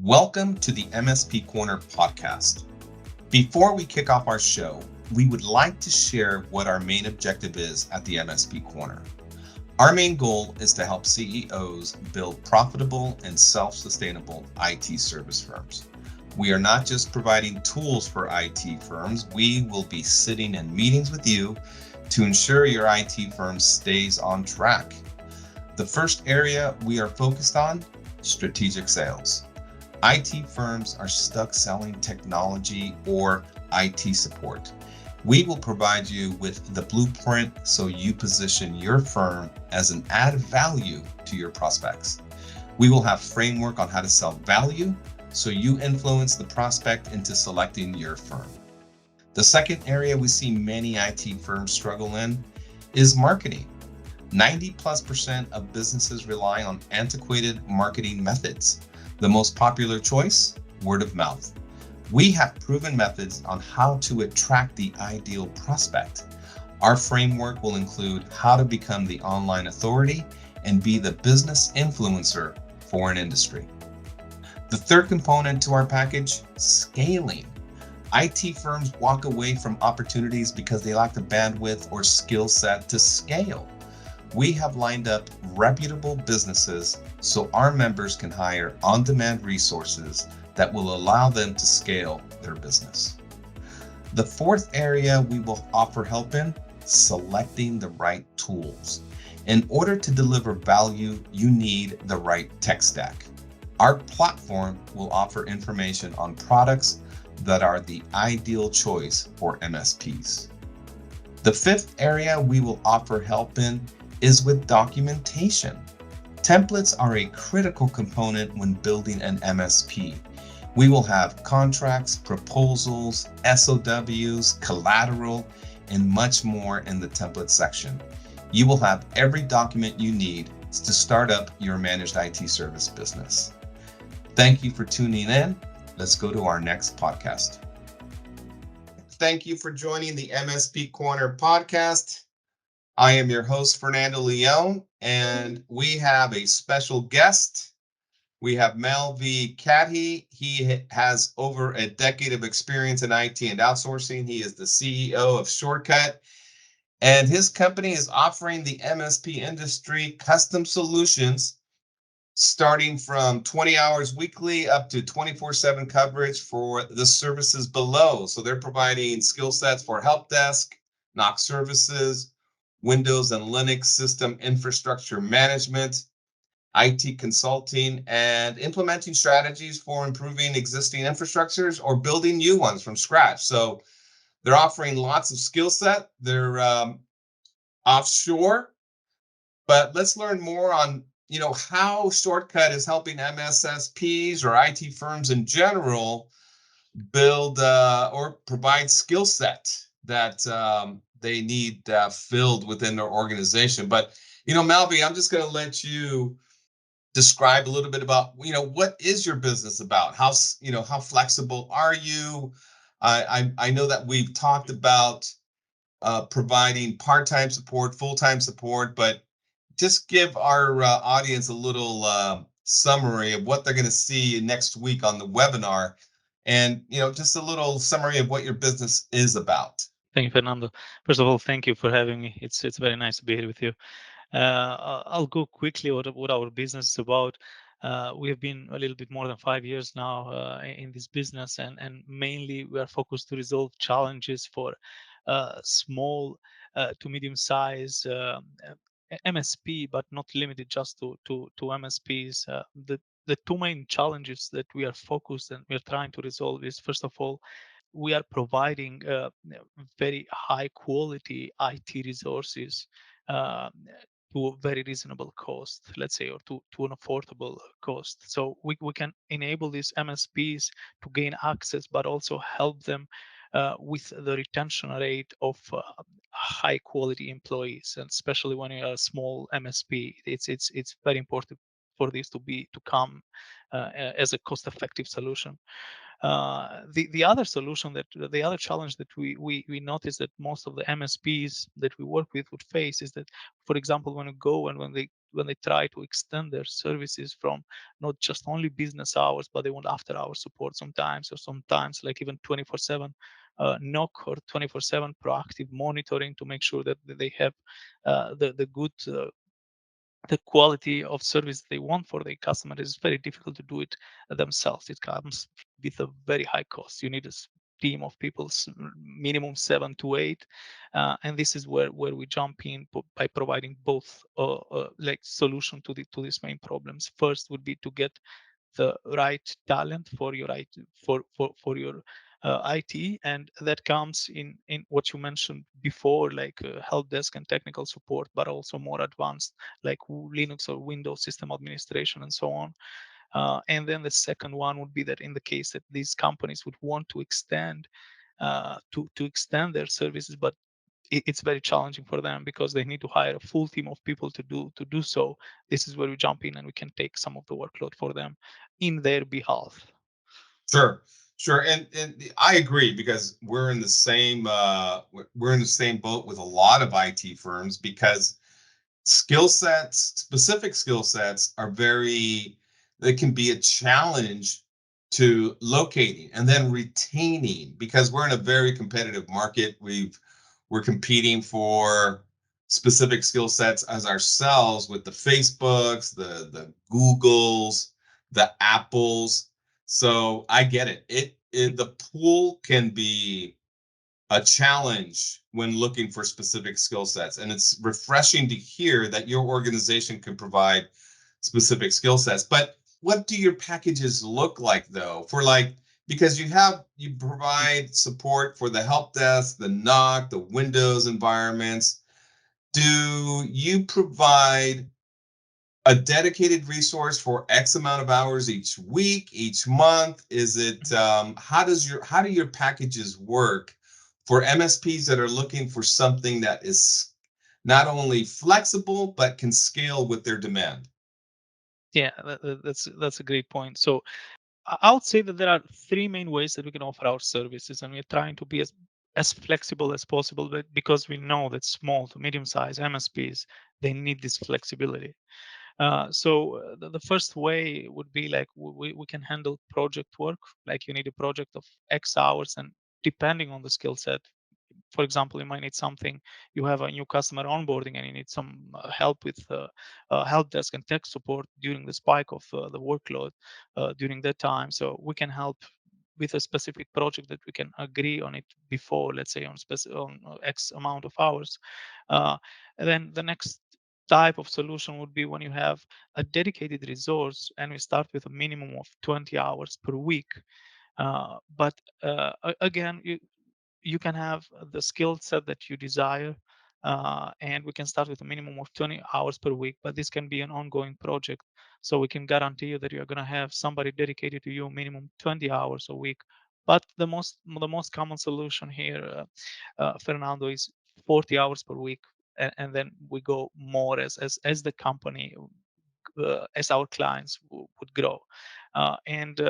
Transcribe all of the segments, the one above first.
Welcome to the MSP Corner podcast. Before we kick off our show, we would like to share what our main objective is at the MSP Corner. Our main goal is to help CEOs build profitable and self-sustainable IT service firms. We are not just providing tools for IT firms, we will be sitting in meetings with you to ensure your IT firm stays on track. The first area we are focused on, strategic sales. IT firms are stuck selling technology or IT support. We will provide you with the blueprint so you position your firm as an added value to your prospects. We will have framework on how to sell value so you influence the prospect into selecting your firm. The second area we see many IT firms struggle in is marketing. 90+% of businesses rely on antiquated marketing methods. The most popular choice, word of mouth. We have proven methods on how to attract the ideal prospect. Our framework will include how to become the online authority and be the business influencer for an industry. The third component to our package, scaling. IT firms walk away from opportunities because they lack the bandwidth or skill set to scale. We have lined up reputable businesses so our members can hire on-demand resources that will allow them to scale their business. The fourth area we will offer help in, selecting the right tools. In order to deliver value, you need the right tech stack. Our platform will offer information on products that are the ideal choice for MSPs. The fifth area we will offer help in is with documentation. Templates are a critical component when building an MSP. We will have contracts, proposals, SOWs, collateral, and much more in the template section. You will have every document you need to start up your managed IT service business. Thank you for tuning in. Let's go to our next podcast. Thank you for joining the MSP Corner podcast. I am your host, Fernando Leon, and we have a special guest. We have Mel V. Cadhy. He has over a decade of experience in IT and outsourcing. He is the CEO of ShortCut, and his company is offering the MSP industry custom solutions starting from 20 hours weekly up to 24/7 coverage for the services below. So they're providing skill sets for help desk, NOC services, Windows and Linux system infrastructure management, IT consulting, and implementing strategies for improving existing infrastructures or building new ones from scratch. So they're offering lots of skill set. They're offshore, but let's learn more on how ShortCut is helping MSSPs or IT firms in general build or provide skill set that they need filled within their organization. But Malvi, I'm just going to let you describe a little bit about what is your business about? How flexible are you? I know that we've talked about providing part-time support, full-time support, but just give our audience a little summary of what they're going to see next week on the webinar, and just a little summary of what your business is about. Thank you, Fernando. First of all, thank you for having me. It's very nice to be here with you. I'll go quickly what our business is about. We have been a little bit more than 5 years now in this business, and mainly we are focused to resolve challenges for small to medium size MSP, but not limited just to MSPs. The two main challenges that we are focused and we are trying to resolve is, first of all, we are providing very high quality IT resources uh, to a very reasonable cost, let's say, or to an affordable cost. So we can enable these MSPs to gain access, but also help them with the retention rate of high quality employees. And especially when you're a small MSP, it's very important for this to come as a cost-effective solution. The other solution that the other challenge that we notice that most of the MSPs that we work with would face is that, for example, when you go and when they try to extend their services from not just only business hours, but they want after hours support sometimes, or sometimes like even 24/7 knock or 24/7 proactive monitoring to make sure that they have the good the quality of service they want for their customer. Is very difficult to do it themselves. It comes with a very high cost. You need a team of people, minimum 7 to 8, and this is where we jump in by providing both like solution to these main problems. First would be to get the right talent for your IT, for your IT, and that comes in what you mentioned before, like help desk and technical support, but also more advanced like Linux or Windows system administration and so on. And then the second one would be that in the case that these companies would want to extend to extend their services, but it's very challenging for them because they need to hire a full team of people to do so. This is where we jump in and we can take some of the workload for them in their behalf. Sure, sure, and I agree because we're in the same boat with a lot of IT firms because specific skill sets are very, they can be a challenge to locating and then retaining because we're in a very competitive market. We're competing for specific skill sets as ourselves with the Facebooks, the Googles, the Apples. So I get it. The pool can be a challenge when looking for specific skill sets. And it's refreshing to hear that your organization can provide specific skill sets. But what do your packages look like though? For like, because you provide support for the help desk, the NOC, the Windows environments. Do you provide a dedicated resource for X amount of hours each week, each month? Is it how do your packages work for MSPs that are looking for something that is not only flexible but can scale with their demand? Yeah, that's a great point. So I would say that there are three main ways that we can offer our services, and we're trying to be as flexible as possible. But because we know that small to medium sized MSPs, they need this flexibility. The first way would be like we can handle project work. Like you need a project of X hours, and depending on the skill set, for example, you might need something. You have a new customer onboarding, and you need some help with help desk and tech support during the spike of the workload during that time. So we can help with a specific project that we can agree on it before, let's say on X amount of hours. And then the next type of solution would be when you have a dedicated resource and we start with a minimum of 20 hours per week. But again, you can have the skill set that you desire, and we can start with a minimum of 20 hours per week, but this can be an ongoing project, so we can guarantee you that you're going to have somebody dedicated to you minimum 20 hours a week. But the most common solution here, Fernando, is 40 hours per week, and then we go more as the company, as our clients would grow, and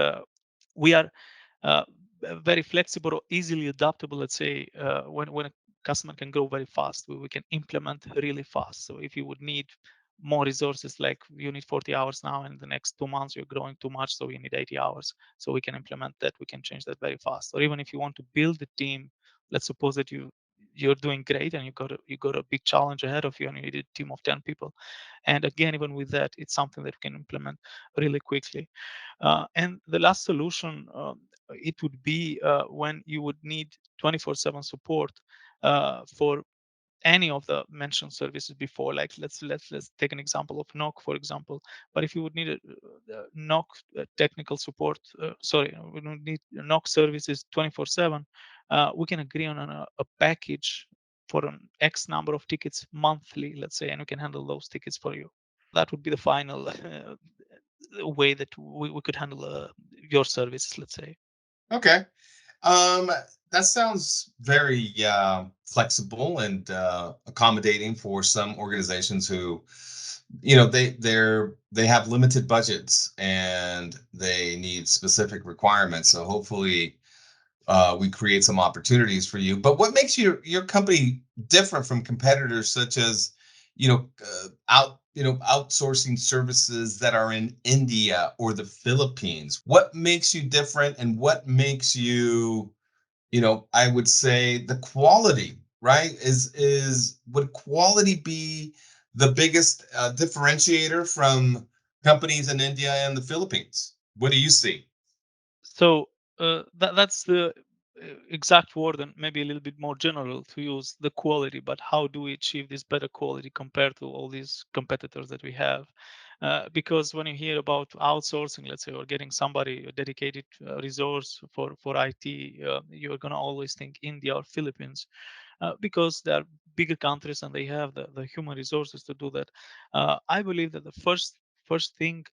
we are uh, very flexible or easily adaptable. Let's say when a customer can grow very fast, we can implement really fast. So if you would need more resources, like you need 40 hours now, and the next 2 months you're growing too much, so you need 80 hours. So we can implement that. We can change that very fast. Or even if you want to build a team, let's suppose that you're doing great and you got a big challenge ahead of you and you need a team of 10 people, and again, even with that, it's something that we can implement really quickly. And the last solution, it would be when you would need 24/7 support for any of the mentioned services before. Like let's take an example of knock, for example. But if you would need a knock technical support, sorry, we don't need knock services 24/7, we can agree on a package for an X number of tickets monthly, let's say, and we can handle those tickets for you. That would be the final way that we could handle your services, let's say. Okay. Um, that sounds very flexible and accommodating for some organizations who they have limited budgets and they need specific requirements. So hopefully we create some opportunities for you. But what makes your company different from competitors such as, outsourcing services that are in India or the Philippines? What makes you different, and what makes you, I would say the quality, right? Would quality be the biggest differentiator from companies in India and the Philippines? What do you see? So that's the exact word, and maybe a little bit more general to use the quality. But how do we achieve this better quality compared to all these competitors that we have? Because when you hear about outsourcing, let's say, or getting somebody a dedicated resource for IT, you're gonna always think India or Philippines, because they are bigger countries and they have the human resources to do that. I believe that the first thing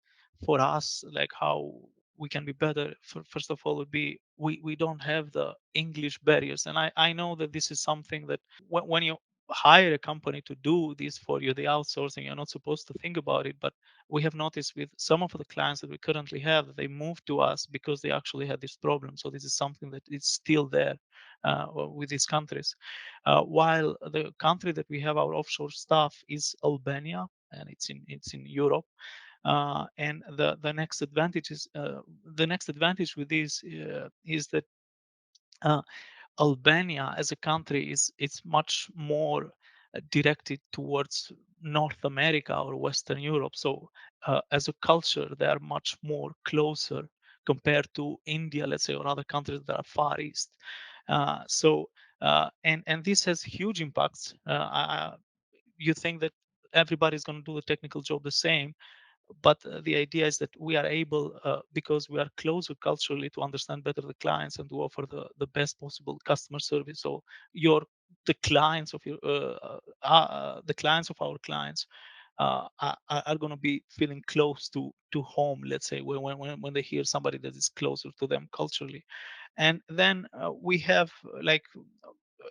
for us, like how we can be better, first of all, would be we don't have the English barriers. And I know that this is something that when you hire a company to do this for you, the outsourcing, you're not supposed to think about it. But we have noticed with some of the clients that we currently have that they moved to us because they actually had this problem. So this is something that is still there with these countries. While the country that we have our offshore staff is Albania, and it's in Europe. And the next advantage with this is that uh, Albania as a country is it's much more directed towards North America or Western Europe. So as a culture, they are much more closer compared to India, let's say, or other countries that are far east. And this has huge impacts. You think that everybody's going to do the technical job the same, but the idea is that we are able, because we are closer culturally, to understand better the clients and to offer the best possible customer service. So your the clients of your the clients of our clients are going to be feeling close to home, let's say, when they hear somebody that is closer to them culturally. And then we have like,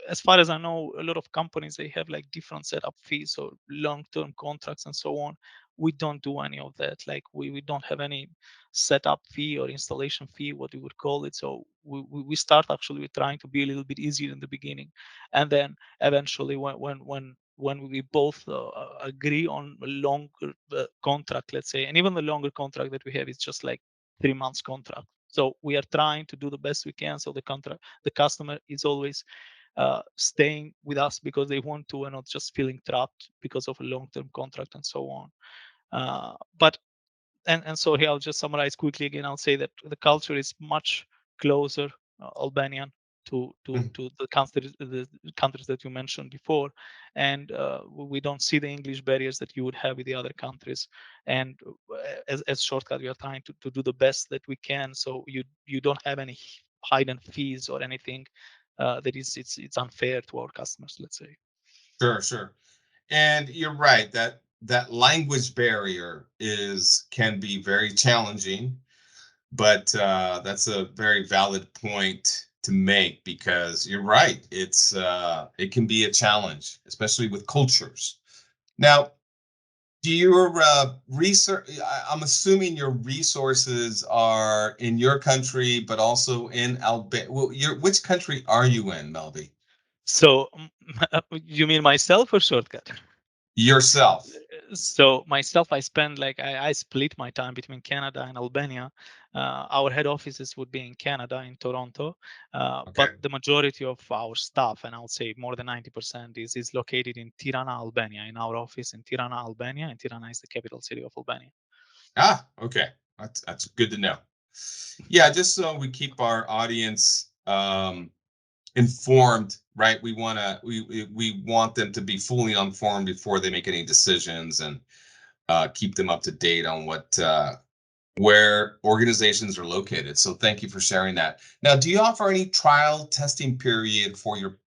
as far as I know, a lot of companies, they have like different setup fees or long-term contracts and so on. We don't do any of that. Like we don't have any setup fee or installation fee, what you would call it. So we start actually with trying to be a little bit easier in the beginning, and then eventually when we both agree on a longer contract, let's say, and even the longer contract that we have is just like 3 months contract. So we are trying to do the best we can. So the customer is always staying with us because they want to, and not just feeling trapped because of a long-term contract and so on. But and so here I'll just summarize quickly again. I'll say that the culture is much closer Albanian to the countries that you mentioned before, and we don't see the English barriers that you would have with the other countries. And as Shortcut, we are trying to do the best that we can, so you don't have any hidden fees or anything that is it's unfair to our customers, let's say. Sure, sure. And you're right that that language barrier is can be very challenging, but that's a very valid point to make because you're right. It can be a challenge, especially with cultures. Now, do your research? I'm assuming your resources are in your country, but also in Albania. Well, which country are you in, Melby? So you mean myself or Shortcut? Yourself. So myself, I spend like I split my time between Canada and Albania. Our head offices would be in Canada, in Toronto, but Okay. the majority of our staff, and I'll say more than 90%, is located in Tirana, Albania, in our office in Tirana, Albania, and Tirana is the capital city of Albania. Ah, okay. That's good to know. Yeah, just so we keep our audience informed, right? We want them to be fully informed before they make any decisions, and keep them up to date on what where organizations are located. So thank you for sharing that. Now, do you offer any trial testing period for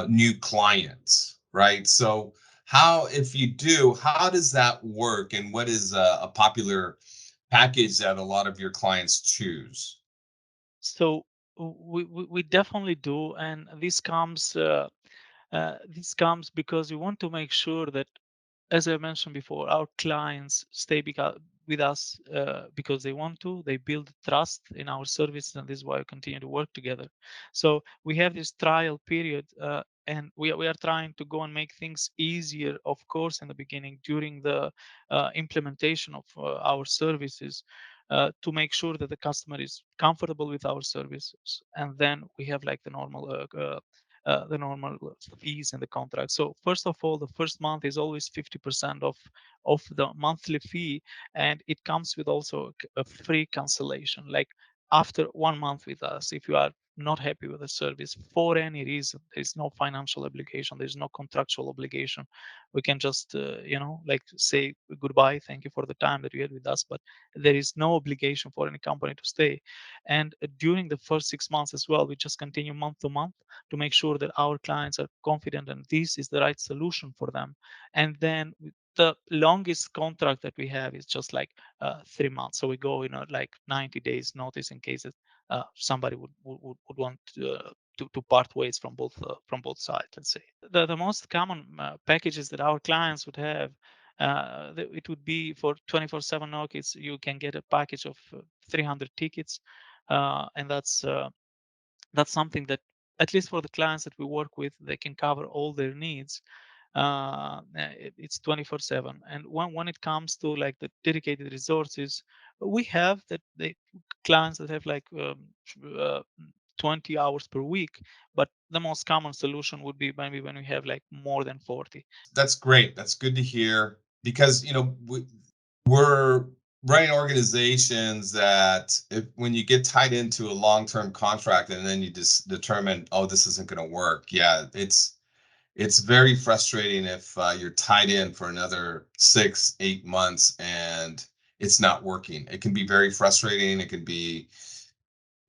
new clients, right? So how, if you do, how does that work, and what is a popular package that a lot of your clients choose? So we definitely do, and this comes because we want to make sure that as I mentioned before, our clients stay with us because they want to. They build trust in our service, and this is why we continue to work together. So we have this trial period, and we are trying to go and make things easier, of course, in the beginning during the implementation of our services. To make sure that the customer is comfortable with our services, and then we have like the normal fees in the contract. So first of all, the first month is always 50% of the monthly fee, and it comes with also a free cancellation. Like after 1 month with us, if you are not happy with the service for any reason, there is no financial obligation, there is no contractual obligation. We can just like say goodbye, thank you for the time that you had with us, but there is no obligation for any company to stay. And during the first 6 months as well, we just continue month to month to make sure that our clients are confident and this is the right solution for them. And then the longest contract that we have is just like 3 months. So we go, like 90 days notice in case that somebody would want to part ways from both sides. Let's say the most common packages that our clients would have. It would be for 24/7 notice. You can get a package of 300 tickets, and that's something that, at least for the clients that we work with, they can cover all their needs. It's 24/7. And when it comes to like the dedicated resources, we have that the clients that have like 20 hours per week, but the most common solution would be maybe when we have like more than 40. That's great. That's good to hear because we're running organizations that when you get tied into a long-term contract and then you just determine, oh, this isn't going to work. Yeah, it's very frustrating if you're tied in for another 6, 8 months and it's not working. It can be very frustrating. It can be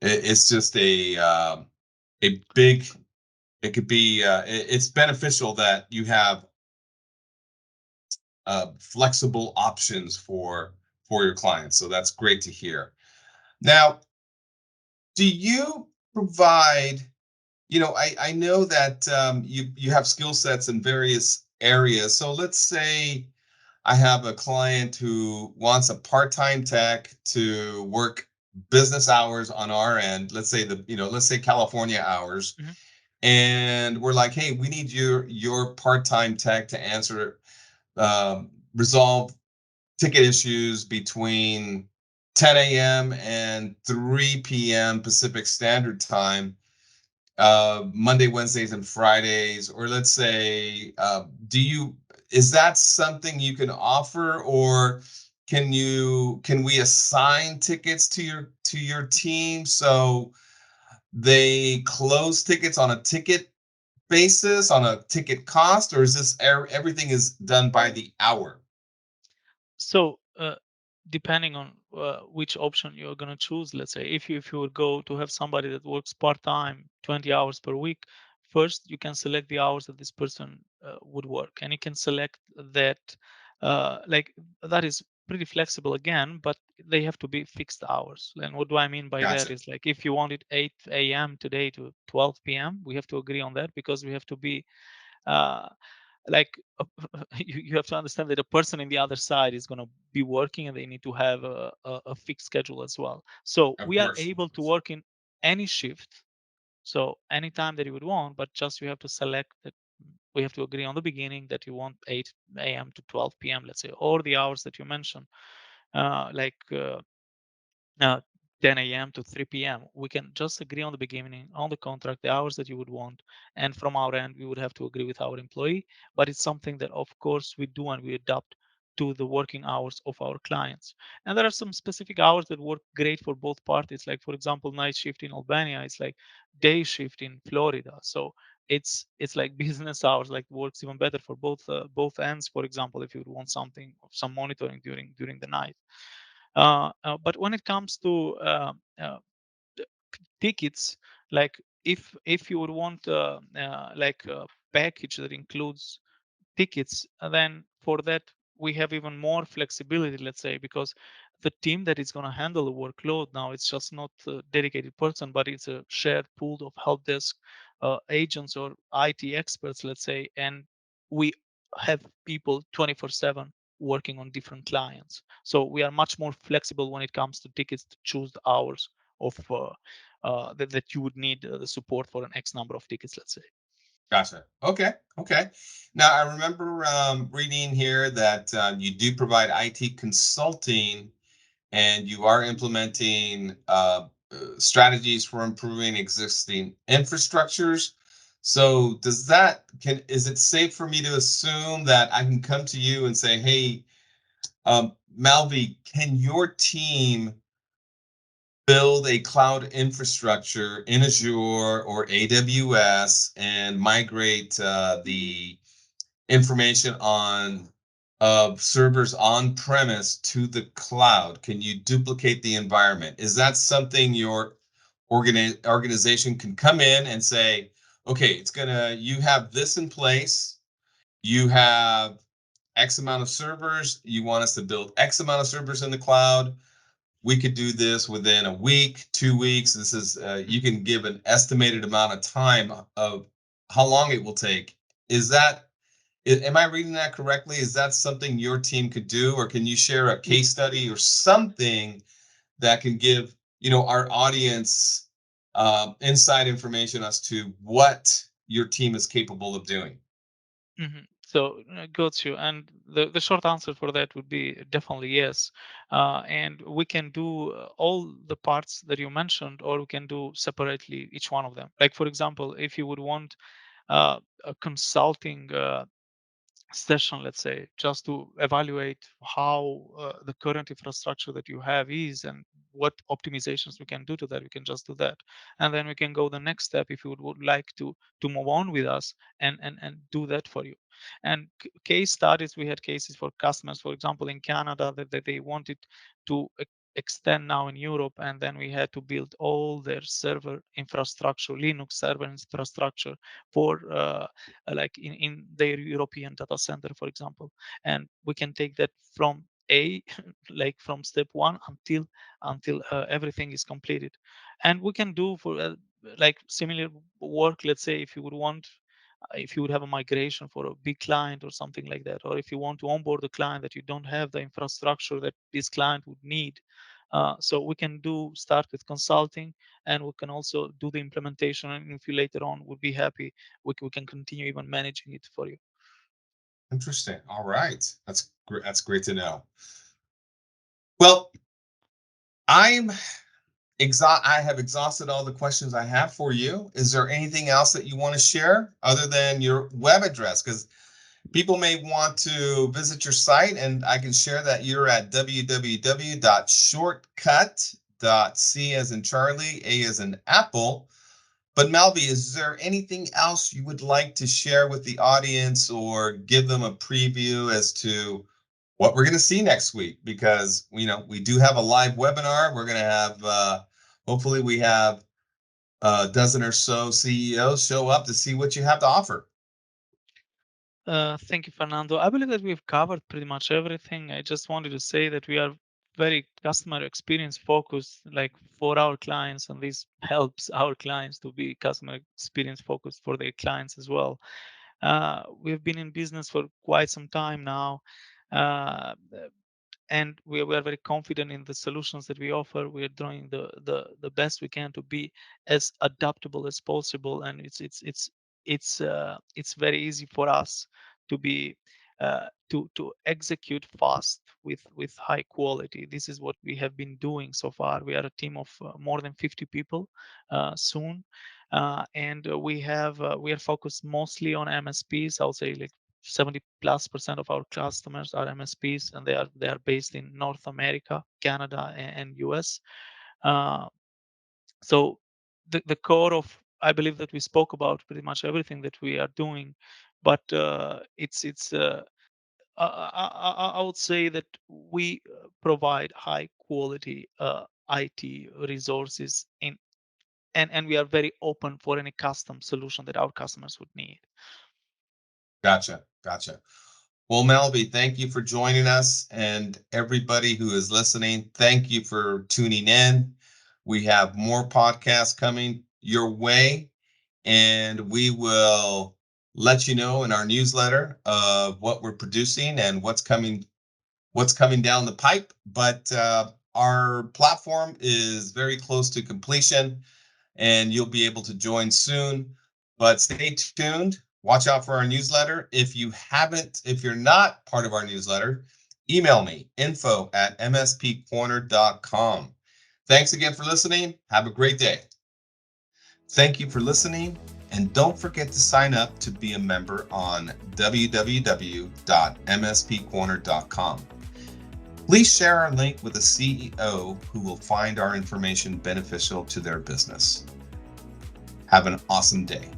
it's just a big it could be it's beneficial that you have flexible options for your clients. So that's great to hear. Now, do you provide? I know that you have skill sets in various areas. So let's say I have a client who wants a part-time tech to work business hours on our end. Let's say California hours, Mhm. and we're like, hey, we need your part-time tech to resolve ticket issues between 10 a.m. and 3 p.m. Pacific Standard Time, Monday, Wednesdays, and Fridays. Or let's say, is that something you can offer, or can we assign tickets to your team so they close tickets on a ticket basis, on a ticket cost, or is this everything is done by the hour? So, depending on which option you're going to choose, let's say if you would go to have somebody that works part time, 20 hours per week, first you can select the hours that this person would work, and you can select that like that is pretty flexible again, but they have to be fixed hours. And what do I mean by that Gotcha. is like if you want it 8 a.m. today to 12 p.m., we have to agree on that because we have to be uh, like you have to understand that a person in the other side is going to be working and they need to have a fixed schedule as well. So Of we are course. able to work in any shift, so anytime that you would want, but just you have to select that. We have to agree on the beginning that you want 8 a.m. to 12 p.m., let's say, or the hours that you mentioned, like uh, 10 a.m. to 3 p.m. We can just agree on the beginning on the contract, the hours that you would want. And from our end, we would have to agree with our employee. But it's something that, of course, we do and we adapt to the working hours of our clients. And there are some specific hours that work great for both parties. Like, for example, night shift in Albania, it's like day shift in Florida. So it's like business hours, like works even better for both ends. For example, if you would want some monitoring during the night. But when it comes to the tickets, like if you would want like a package that includes tickets, then for that we have even more flexibility, let's say, because the team that is going to handle the workload now, it's just not a dedicated person, but it's a shared pool of help desk agents or IT experts, let's say. And we have people 24/7 working on different clients. So we are much more flexible when it comes to tickets to choose the hours of that you would need the support for an X number of tickets, let's say. Gotcha. Okay. Okay. Now, I remember reading here that you do provide IT consulting and you are implementing strategies for improving existing infrastructures. So, is it safe for me to assume that I can come to you and say, hey, Malvi, can your team build a cloud infrastructure in Azure or AWS and migrate the information on servers on premise to the cloud? Can you duplicate the environment? Is that something your organization can come in and say, okay, you have this in place, you have X amount of servers, you want us to build X amount of servers in the cloud, we could do this within a week, 2 weeks. This is you can give an estimated amount of time of how long it will take. Is that am I reading that correctly? Is that something your team could do, or can you share a case study or something that can give our audience inside information as to what your team is capable of doing? So got you. And the short answer for that would be definitely yes. And we can do all the parts that you mentioned, or we can do separately each one of them. Like for example, if you would want a consulting session, let's say, just to evaluate how the current infrastructure that you have is and what optimizations we can do to that, we can just do that. And then we can go the next step if you would like to move on with us and do that for you. And case studies, we had cases for customers, for example, in Canada that they wanted to extend now in Europe, and then we had to build all their server infrastructure, Linux server infrastructure for like in their European data center, for example. And we can take that from A, like from step one until everything is completed. And we can do for like similar work, let's say, if you would want. If you would have a migration for a big client or something like that, or if you want to onboard a client that you don't have the infrastructure that this client would need, so we can do start with consulting, and we can also do the implementation. And if you later on would be happy, we can continue even managing it for you. Interesting. All right, that's great. That's great to know. Well, I'm I have exhausted all the questions I have for you. Is there anything else that you want to share other than your web address? Because people may want to visit your site, and I can share that you're at www.shortcut.c as in Charlie, A as in Apple. But Malvi, is there anything else you would like to share with the audience or give them a preview as to what we're going to see next week? Because we do have a live webinar. We're going to have hopefully we have a dozen or so CEOs show up to see what you have to offer. Thank you, Fernando. I believe that we've covered pretty much everything. I just wanted to say that we are very customer experience focused, like for our clients, and this helps our clients to be customer experience focused for their clients as well. We've been in business for quite some time now. Uh, and we are very confident in the solutions that we offer. We are doing the best we can to be as adaptable as possible, and it's very easy for us to be to execute fast with high quality. This is what we have been doing so far. We are a team of more than 50 people soon, and we are focused mostly on MSPs. I'll say like 70+% of our customers are MSPs, and they are based in North America, Canada, and US. Uh, so the core of, I believe that we spoke about pretty much everything that we are doing, but it's I would say that we provide high quality IT resources in, and we are very open for any custom solution that our customers would need. Gotcha. Gotcha. Well, Melby, thank you for joining us. And everybody who is listening, thank you for tuning in. We have more podcasts coming your way, and we will let you know in our newsletter of what we're producing and what's coming down the pipe. But our platform is very close to completion, and you'll be able to join soon. But stay tuned. Watch out for our newsletter. If you're not part of our newsletter, email me, info@mspcorner.com. Thanks again for listening. Have a great day. Thank you for listening, and don't forget to sign up to be a member on www.mspcorner.com. Please share our link with a CEO who will find our information beneficial to their business. Have an awesome day.